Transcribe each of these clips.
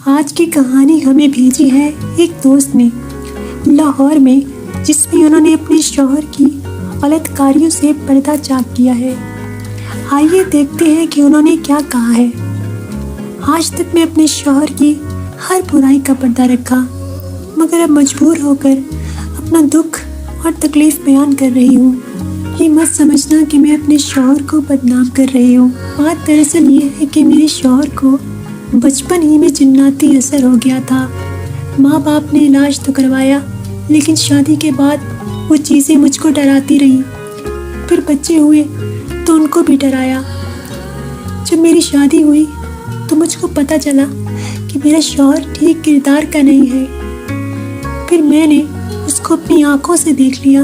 آج کی کہانی ہمیں بھیجی ہے ایک دوست نے لاہور میں، جس میں انہوں نے اپنے شوہر کی غلط کاریوں سے پردہ چاک کیا ہے۔ آئیے دیکھتے ہیں کہ انہوں نے کیا کہا ہے۔ آج تک میں اپنے شوہر کی ہر برائی کا پردہ رکھا، مگر اب مجبور ہو کر اپنا دکھ اور تکلیف بیان کر رہی ہوں۔ یہ مت سمجھنا کہ میں اپنے شوہر کو بدنام کر رہی ہوں۔ بات دراصل یہ ہے کہ میرے شوہر کو بچپن ہی میں جناتی اثر ہو گیا تھا۔ ماں باپ نے علاج تو کروایا، لیکن شادی کے بعد وہ چیزیں مجھ کو ڈراتی رہیں۔ پھر بچے ہوئے تو ان کو بھی ڈرایا۔ جب میری شادی ہوئی تو مجھ کو پتہ چلا کہ میرا شوہر ٹھیک کردار کا نہیں ہے۔ پھر میں نے اس کو اپنی آنکھوں سے دیکھ لیا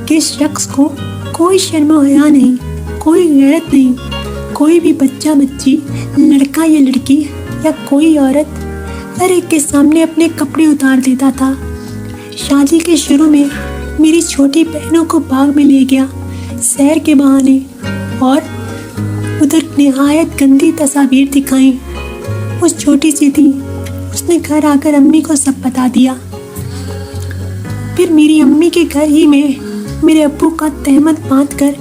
کہ اس شخص کو کوئی شرم و حیا نہیں، کوئی غیرت نہیں۔ کوئی بھی بچہ بچی، لڑکا یا لڑکی یا کوئی عورت ہر ایک کے سامنے اپنے کپڑے اتار دیتا تھا۔ شادی کے شروع میں میری چھوٹی بہنوں کو باغ میں لے گیا سیر کے بہانے، اور ادھر نہایت گندی تصاویر دکھائیں۔ وہ چھوٹی سی تھی، اس نے گھر آ کر امی کو سب بتا دیا۔ پھر میری امی کے گھر ہی میں میرے ابو کا تہمت باندھ کر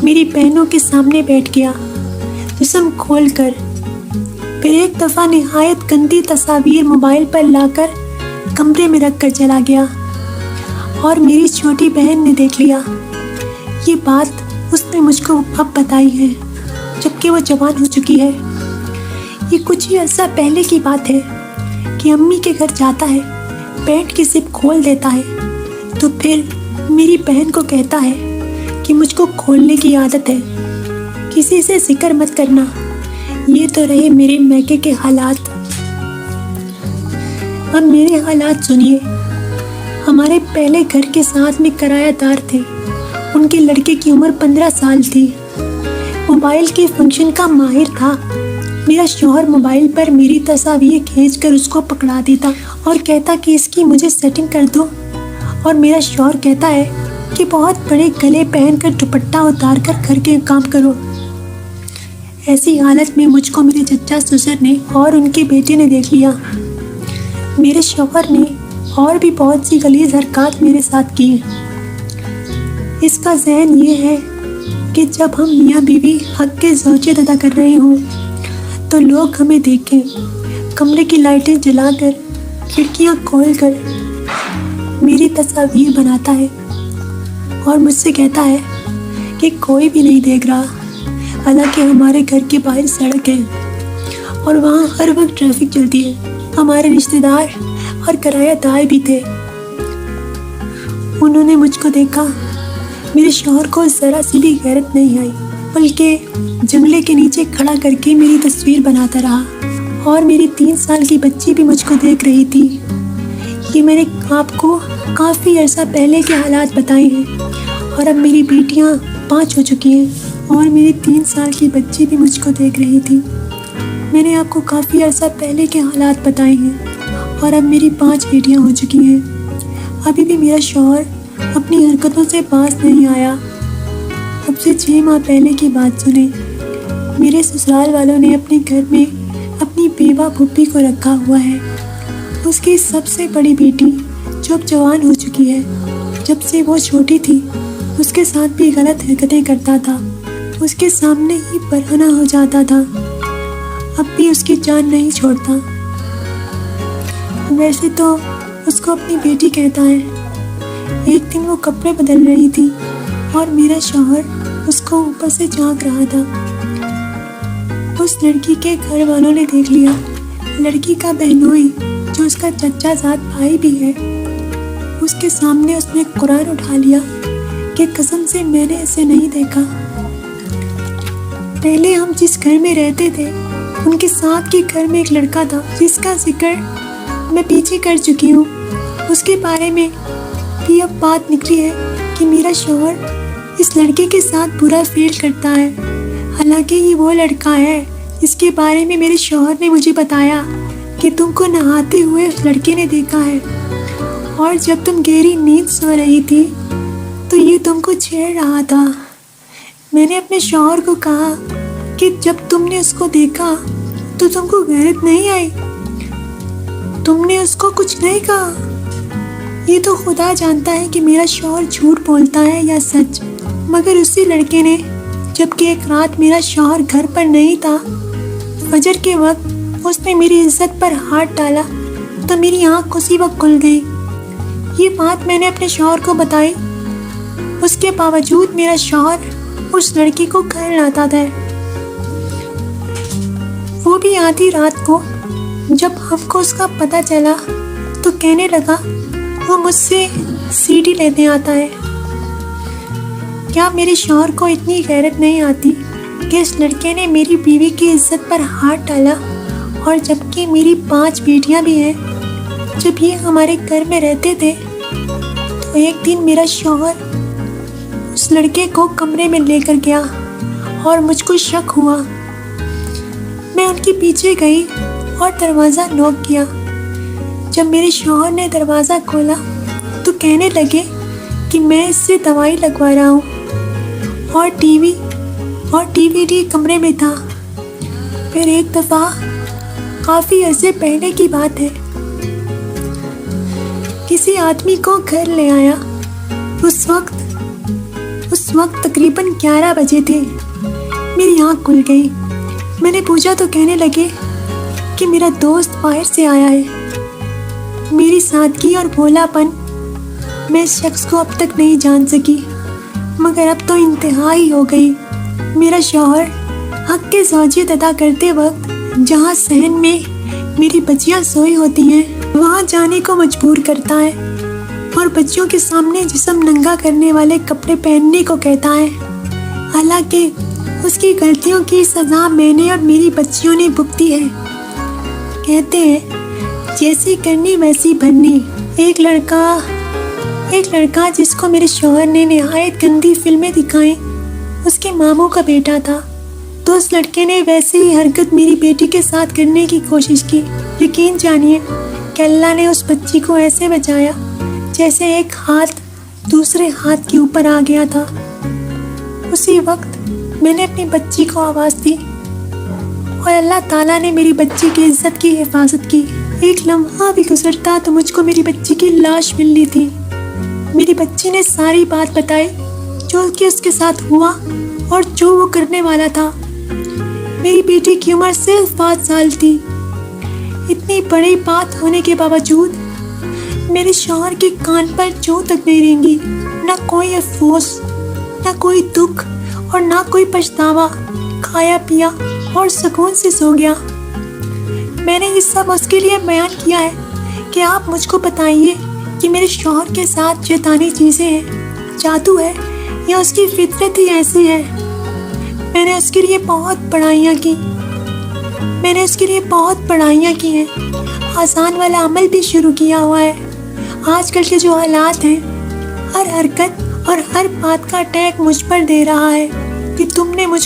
میری بہنوں کے سامنے بیٹھ گیا، جسم کھول کر۔ پھر ایک دفعہ نہایت گندی تصاویر موبائل پر لا کر کمرے میں رکھ کر چلا گیا، اور میری چھوٹی بہن نے دیکھ لیا۔ یہ بات اس نے مجھ کو اب بتائی ہے، جبکہ وہ جوان ہو چکی ہے۔ یہ کچھ ہی عرصہ پہلے کی بات ہے کہ امی کے گھر جاتا ہے، پینٹ کی زپ کھول دیتا ہے، تو پھر میری بہن کو کہتا ہے کہ مجھ کو کھولنے کی عادت ہے، کسی سے ذکر مت کرنا۔ یہ تو رہے میرے میکے کے حالات۔ اب میرے حالات سنیے۔ ہمارے پہلے گھر کے ساتھ میں کرایہ دار تھے، ان کے لڑکے کی عمر 15 سال تھی۔ موبائل کے فنکشن کا ماہر تھا۔ میرا شوہر موبائل پر میری تصاویر کھینچ کر اس کو پکڑا دیتا اور کہتا کہ اس کی مجھے سیٹنگ کر دو، اور میرا شوہر کہتا ہے کہ بہت بڑے گلے پہن کر دوپٹہ اتار کر گھر کے کام کرو۔ ایسی حالت میں مجھ کو میرے چچا سسر نے اور ان کے بیٹے نے دیکھ لیا۔ میرے شوہر نے اور بھی بہت سی غلیظ حرکات میرے ساتھ کی۔ اس کا ذہن یہ ہے کہ جب ہم میاں بیوی حق کے زوجیت ادا کر رہے ہوں تو لوگ ہمیں دیکھیں۔ کمرے کی لائٹیں جلا کر، کھڑکیاں کھول کر میری تصاویر بناتا ہے، اور مجھ سے کہتا ہے کہ کوئی بھی نہیں دیکھ رہا، حالانکہ ہمارے گھر کے باہر سڑک ہے اور وہاں ہر وقت ٹریفک چلتی ہے۔ ہمارے رشتہ دار اور کرایہ دار بھی تھے۔ انہوں نے مجھ کو دیکھا۔ میرے شوہر کو ذرا سی بھی غیرت نہیں آئی، بلکہ جنگلے کے نیچے کھڑا کر کے میری تصویر بناتا رہا، اور میری 3 سال کی بچی بھی مجھ کو دیکھ رہی تھی۔ یہ میں نے آپ کو کافی عرصہ پہلے کے حالات بتائے ہیں، اور اب میری بیٹیاں 5 ہو چکی ہیں، اور میری 3 سال کی بچی بھی مجھ کو دیکھ رہی تھی۔ میں نے آپ کو کافی عرصہ پہلے کے حالات بتائے ہیں، اور اب میری 5 بیٹیاں ہو چکی ہیں۔ ابھی بھی میرا شوہر اپنی حرکتوں سے باز نہیں آیا۔ اب سے 6 ماہ پہلے کی بات سنیں۔ میرے سسرال والوں نے اپنے گھر میں اپنی بیوہ پھوپھی کو رکھا ہوا ہے۔ اس کی سب سے بڑی بیٹی جو اب جوان ہو چکی ہے، جب سے وہ چھوٹی تھی اس کے ساتھ بھی غلط حرکتیں کرتا تھا، اس کے سامنے ہی برہنہ ہو جاتا تھا۔ اب بھی اس کی جان نہیں چھوڑتا۔ ویسے تو اس کو اپنی بیٹی کہتا ہے۔ ایک دن وہ کپڑے بدل رہی تھی، اور میرا شوہر اس کو اوپر سے جھانک رہا تھا۔ اس لڑکی کے گھر والوں نے دیکھ لیا۔ لڑکی کا بہنوئی، جو اس کا چچا زاد بھائی بھی ہے، اس کے سامنے اس نے قرآن اٹھا لیا کہ قسم سے میں نے اسے نہیں دیکھا۔ پہلے ہم جس گھر میں رہتے تھے، ان کے ساتھ کے گھر میں ایک لڑکا تھا جس کا ذکر میں پیچھے کر چکی ہوں۔ اس کے بارے میں بھی اب بات نکلی ہے کہ میرا شوہر اس لڑکے کے ساتھ برا فیل کرتا ہے، حالانکہ یہ وہ لڑکا ہے جس کے بارے میں میرے شوہر نے مجھے بتایا کہ تم کو نہاتے ہوئے اس لڑکے نے دیکھا ہے، اور جب تم گہری نیند سو رہی تھی تو یہ تم کو چھیڑ رہا تھا۔ میں نے اپنے شوہر کو کہا کہ جب تم نے اس کو دیکھا تو تم کو غیرت نہیں آئی؟ تم نے اس کو کچھ نہیں کہا؟ یہ تو خدا جانتا ہے کہ میرا شوہر جھوٹ بولتا ہے یا سچ، مگر اسی لڑکے نے، جبکہ ایک رات میرا شوہر گھر پر نہیں تھا، فجر کے وقت اس نے میری عزت پر ہاتھ ڈالا تو میری آنکھ اسی وقت کھل گئی۔ یہ بات میں نے اپنے شوہر کو بتائی، اس کے باوجود میرا شوہر اس لڑکی کو گھر لاتا تھا، وہ بھی آدھی رات کو۔ جب ہم کو اس کا پتہ چلا تو کہنے لگا وہ مجھ سے CD لینے آتا ہے۔ کیا میرے شوہر کو اتنی غیرت نہیں آتی کہ اس لڑکے نے میری بیوی کی عزت پر ہاتھ ڈالا، اور جبکہ میری 5 بیٹیاں بھی ہیں۔ جب یہ ہمارے گھر میں رہتے تھے تو ایک دن میرا شوہر اس لڑکے کو کمرے میں لے کر گیا اور مجھ کو شک ہوا۔ میں ان کے پیچھے گئی اور دروازہ نوک کیا۔ جب میرے شوہر نے دروازہ کھولا تو کہنے لگے کہ میں اس سے دوائی لگوا رہا ہوں، اور ٹی وی اور DVD کمرے میں تھا۔ پھر ایک دفعہ، کافی عرصے پہلے کی بات ہے، کسی آدمی کو گھر لے آیا۔ اس وقت تقریباً 11 بجے تھے۔ میری آنکھ کھل گئی۔ میں نے پوچھا تو کہنے لگے کہ میرا دوست باہر سے آیا ہے۔ میری سادگی اور بھولا پن میں اس شخص کو اب تک نہیں جان سکی، مگر اب تو انتہائی ہو گئی۔ میرا شوہر حق کے زوجیت ادا کرتے وقت جہاں صحن میں میری بچیاں سوئی ہوتی ہیں وہاں جانے کو مجبور کرتا ہے، اور بچیوں کے سامنے جسم ننگا کرنے والے کپڑے پہننے کو کہتا ہے، حالانکہ اس کی غلطیوں کی سزا میں نے اور میری بچیوں نے بھگتی ہے۔ کہتے ہیں جیسی کرنی ویسی بھرنی۔ ایک لڑکا جس کو میرے شوہر نے نہایت گندی فلمیں دکھائیں، اس کے ماموں کا بیٹا تھا، تو اس لڑکے نے ویسے ہی حرکت میری بیٹی کے ساتھ کرنے کی کوشش کی۔ یقین جانیے کہ اللہ نے اس بچی کو ایسے بچایا جیسے ایک ہاتھ دوسرے ہاتھ کے اوپر آ گیا تھا۔ اسی وقت میں نے اپنی بچی کو آواز دی اور اللہ تعالیٰ نے میری بچی کی عزت کی حفاظت کی۔ ایک لمحہ بھی گزرتا تو مجھ کو میری بچی کی لاش ملنی تھی۔ میری بچی نے ساری بات بتائی جو کہ اس کے ساتھ ہوا اور جو وہ کرنے والا تھا۔ میری بیٹی کی عمر صرف 5 سال تھی۔ اتنی بڑی بات ہونے کے باوجود میرے شوہر کے کان پر جو تک نہیں رینگی، نہ کوئی افسوس، نہ کوئی دکھ اور نہ کوئی پچھتاوا۔ کھایا پیا اور سکون سے سو گیا۔ میں نے یہ سب اس کے لیے بیان کیا ہے کہ آپ مجھ کو بتائیے کہ میرے شوہر کے ساتھ شیطانی چیزیں ہیں، جادو ہے، یا اس کی فطرت ہی ایسی ہے۔ میں نے اس کے لیے بہت پڑھائیاں کی ہیں، آسان والا عمل بھی شروع کیا ہوا ہے۔ آج کل کے جو حالات ہیں، ہر حرکت اور ہر بات کا اٹیک مجھ پر دے رہا ہے کہ تم نے مجھ